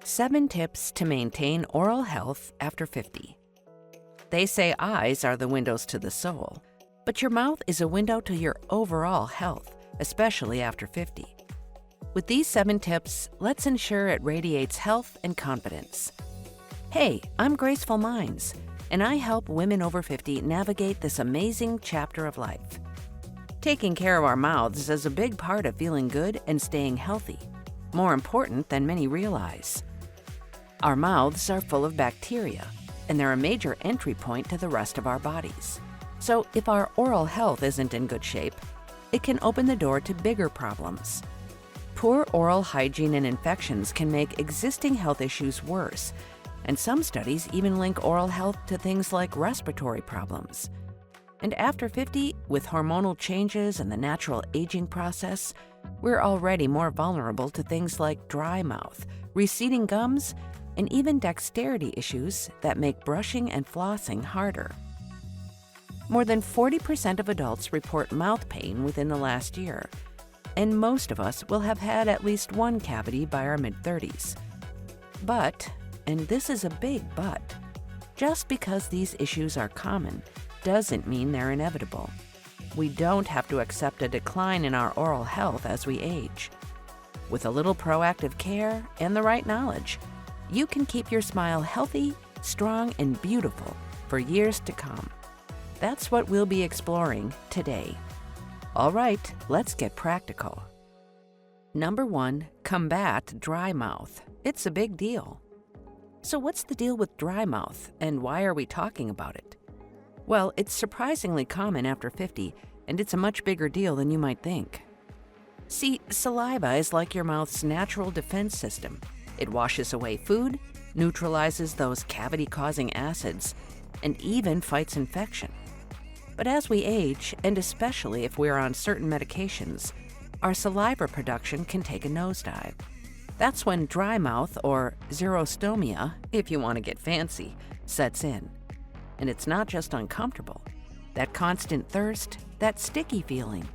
7 tips to maintain oral health after 50. They say eyes are the windows to the soul, but your mouth is a window to your overall health, especially after 50. With these 7 tips, let's ensure it radiates health and confidence. Hey, I'm Graceful Minds, and I help women over 50 navigate this amazing chapter of life. Taking care of our mouths is a big part of feeling good and staying healthy, more important than many realize. Our mouths are full of bacteria, and they're a major entry point to the rest of our bodies. So if our oral health isn't in good shape, it can open the door to bigger problems. Poor oral hygiene and infections can make existing health issues worse, and some studies even link oral health to things like respiratory problems. And after 50, with hormonal changes and the natural aging process, we're already more vulnerable to things like dry mouth, receding gums, and even dexterity issues that make brushing and flossing harder. More than 40% of adults report mouth pain within the last year, and most of us will have had at least one cavity by our mid-30s. But, and this is a big but, just because these issues are common doesn't mean they're inevitable. We don't have to accept a decline in our oral health as we age. With a little proactive care and the right knowledge, you can keep your smile healthy, strong, and beautiful for years to come. That's what we'll be exploring today. All right, let's get practical. Number 1, combat dry mouth. It's a big deal. So what's the deal with dry mouth, and why are we talking about it? Well, it's surprisingly common after 50, and it's a much bigger deal than you might think. See, saliva is like your mouth's natural defense system. It washes away food, neutralizes those cavity-causing acids, and even fights infection. But as we age, and especially if we're on certain medications, our saliva production can take a nosedive. That's when dry mouth, or xerostomia, if you want to get fancy, sets in. And it's not just uncomfortable. That constant thirst, that sticky feeling,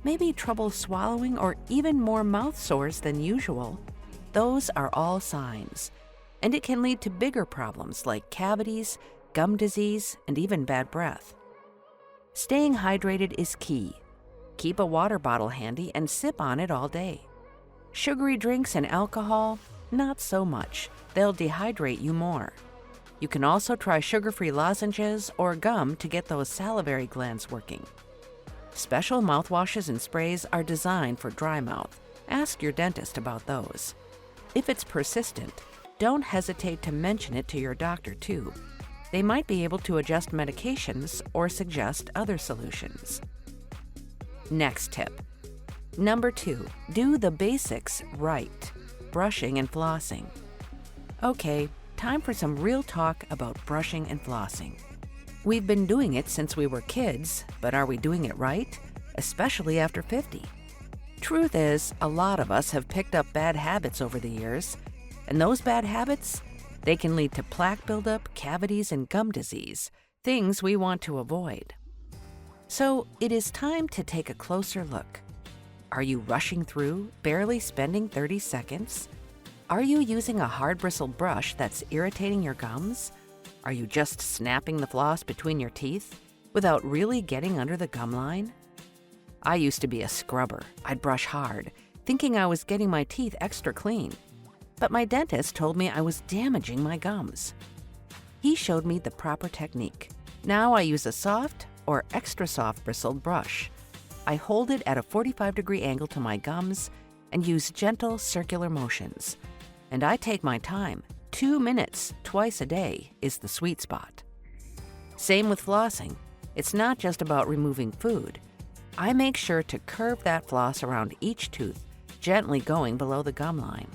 maybe trouble swallowing or even more mouth sores than usual, those are all signs. And it can lead to bigger problems like cavities, gum disease, and even bad breath. Staying hydrated is key. Keep a water bottle handy and sip on it all day. Sugary drinks and alcohol, not so much. They'll dehydrate you more. You can also try sugar-free lozenges or gum to get those salivary glands working. Special mouthwashes and sprays are designed for dry mouth. Ask your dentist about those. If it's persistent, don't hesitate to mention it to your doctor too. They might be able to adjust medications or suggest other solutions. Next tip. Number 2, do the basics right. Brushing and flossing. Okay, time for some real talk about brushing and flossing. We've been doing it since we were kids, but are we doing it right? Especially after 50. Truth is, a lot of us have picked up bad habits over the years, and those bad habits, they can lead to plaque buildup, cavities, and gum disease, things we want to avoid. So it is time to take a closer look. Are you rushing through, barely spending 30 seconds? Are you using a hard-bristled brush that's irritating your gums? Are you just snapping the floss between your teeth without really getting under the gum line? I used to be a scrubber. I'd brush hard, thinking I was getting my teeth extra clean. But my dentist told me I was damaging my gums. He showed me the proper technique. Now I use a soft or extra soft bristled brush. I hold it at a 45-degree angle to my gums and use gentle circular motions. And I take my time. 2 minutes twice a day is the sweet spot. Same with flossing. It's not just about removing food. I make sure to curve that floss around each tooth, gently going below the gum line.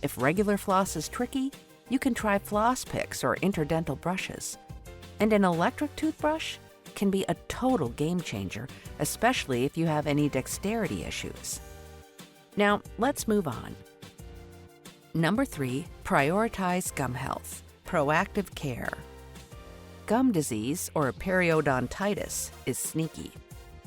If regular floss is tricky, you can try floss picks or interdental brushes. And an electric toothbrush can be a total game changer, especially if you have any dexterity issues. Now, let's move on. Number 3, prioritize gum health. Proactive care. Gum disease, or periodontitis, is sneaky.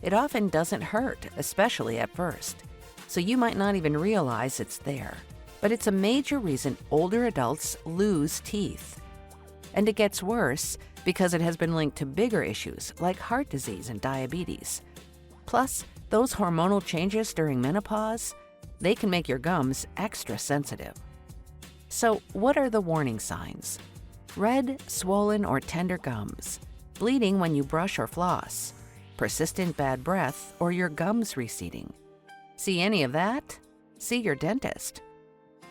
It often doesn't hurt, especially at first, so you might not even realize it's there. but it's a major reason older adults lose teeth. And it gets worse because it has been linked to bigger issues like heart disease and diabetes. Plus, those hormonal changes during menopause, they can make your gums extra sensitive. So, what are the warning signs? Red, swollen, or tender gums, bleeding when you brush or floss, persistent bad breath, or your gums receding. See any of that? See your dentist.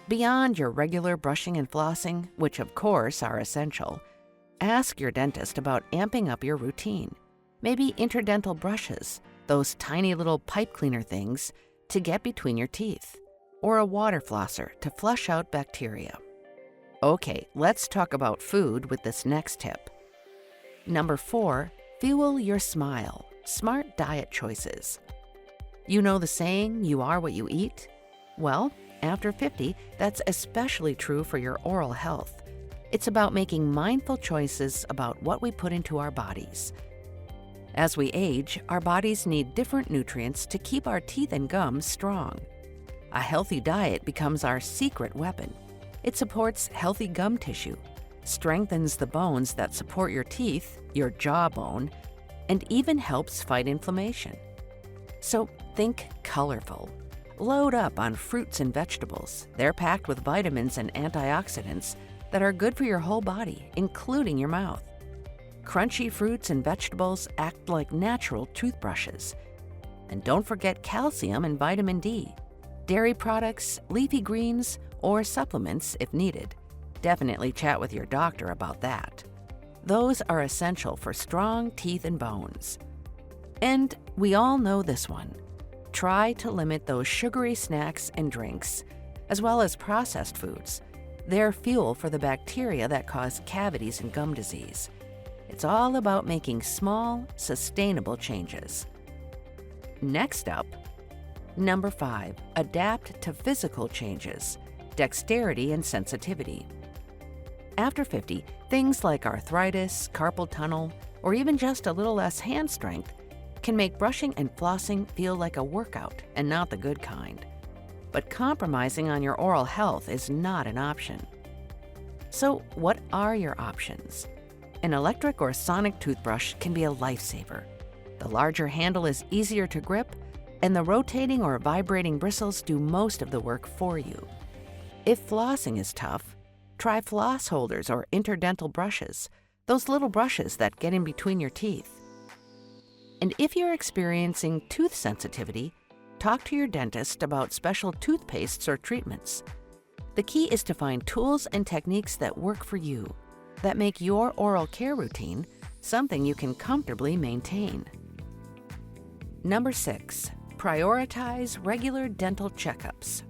Beyond your regular brushing and flossing, which of course are essential, ask your dentist about amping up your routine. Maybe interdental brushes, those tiny little pipe cleaner things to get between your teeth, or a water flosser to flush out bacteria. Okay, let's talk about food with this next tip. Number 4, fuel your smile. Smart diet choices. You know the saying, you are what you eat? Well, after 50, that's especially true for your oral health. It's about making mindful choices about what we put into our bodies. As we age, our bodies need different nutrients to keep our teeth and gums strong. A healthy diet becomes our secret weapon. It supports healthy gum tissue, strengthens the bones that support your teeth, your jawbone, and even helps fight inflammation. So think colorful. Load up on fruits and vegetables. They're packed with vitamins and antioxidants that are good for your whole body, including your mouth. Crunchy fruits and vegetables act like natural toothbrushes. And don't forget calcium and vitamin D. Dairy products, leafy greens, or supplements if needed. Definitely chat with your doctor about that. Those are essential for strong teeth and bones. And we all know this one. Try to limit those sugary snacks and drinks, as well as processed foods. They're fuel for the bacteria that cause cavities and gum disease. It's all about making small, sustainable changes. Next up, number 5, adapt to physical changes, dexterity and sensitivity. After 50, things like arthritis, carpal tunnel, or even just a little less hand strength can make brushing and flossing feel like a workout and not the good kind. But compromising on your oral health is not an option. So what are your options? An electric or sonic toothbrush can be a lifesaver. The larger handle is easier to grip, and the rotating or vibrating bristles do most of the work for you. If flossing is tough, try floss holders or interdental brushes, those little brushes that get in between your teeth. And if you're experiencing tooth sensitivity, talk to your dentist about special toothpastes or treatments. The key is to find tools and techniques that work for you, that make your oral care routine something you can comfortably maintain. Number 6, prioritize regular dental checkups.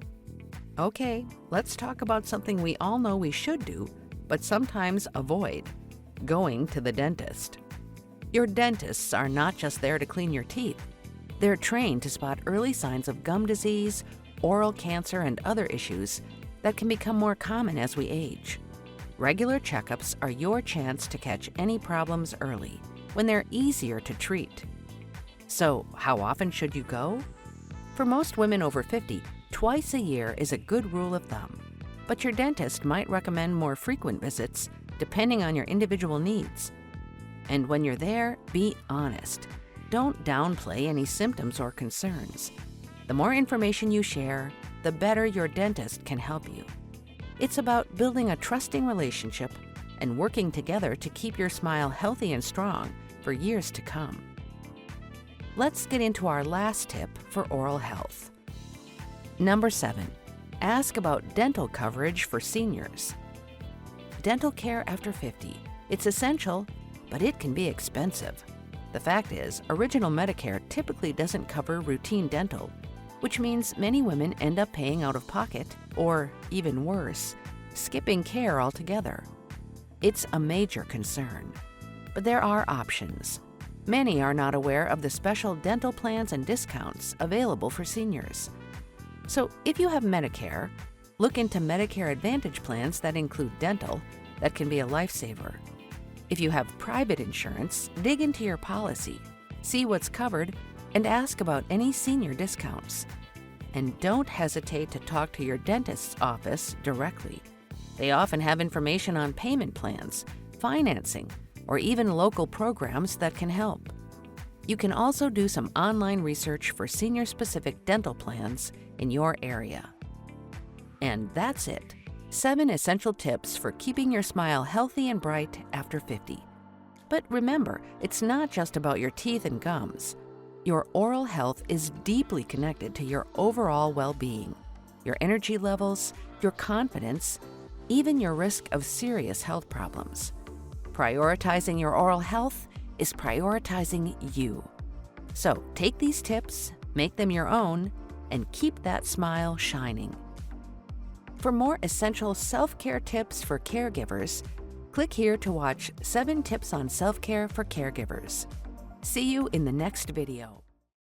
Okay, let's talk about something we all know we should do, but sometimes avoid: going to the dentist. Your dentists are not just there to clean your teeth. They're trained to spot early signs of gum disease, oral cancer, and other issues that can become more common as we age. Regular checkups are your chance to catch any problems early, when they're easier to treat. So, how often should you go? For most women over 50, twice a year is a good rule of thumb, but your dentist might recommend more frequent visits depending on your individual needs. And when you're there, be honest. Don't downplay any symptoms or concerns. The more information you share, the better your dentist can help you. It's about building a trusting relationship and working together to keep your smile healthy and strong for years to come. Let's get into our last tip for oral health. Number 7, ask about dental coverage for seniors. Dental care after 50. It's essential, but it can be expensive. The fact is, original Medicare typically doesn't cover routine dental, which means many women end up paying out of pocket, or even worse, skipping care altogether. It's a major concern, but there are options. Many are not aware of the special dental plans and discounts available for seniors. So if you have Medicare, look into Medicare Advantage plans that include dental. That can be a lifesaver. If you have private insurance, dig into your policy, see what's covered, and ask about any senior discounts. And don't hesitate to talk to your dentist's office directly. They often have information on payment plans, financing, or even local programs that can help. You can also do some online research for senior-specific dental plans in your area. And that's it. 7 essential tips for keeping your smile healthy and bright after 50. But remember, it's not just about your teeth and gums. Your oral health is deeply connected to your overall well-being, your energy levels, your confidence, even your risk of serious health problems. Prioritizing your oral health is prioritizing you. So take these tips, make them your own, and keep that smile shining. For more essential self-care tips for caregivers, click here to watch 7 tips on self-care for caregivers. See you in the next video.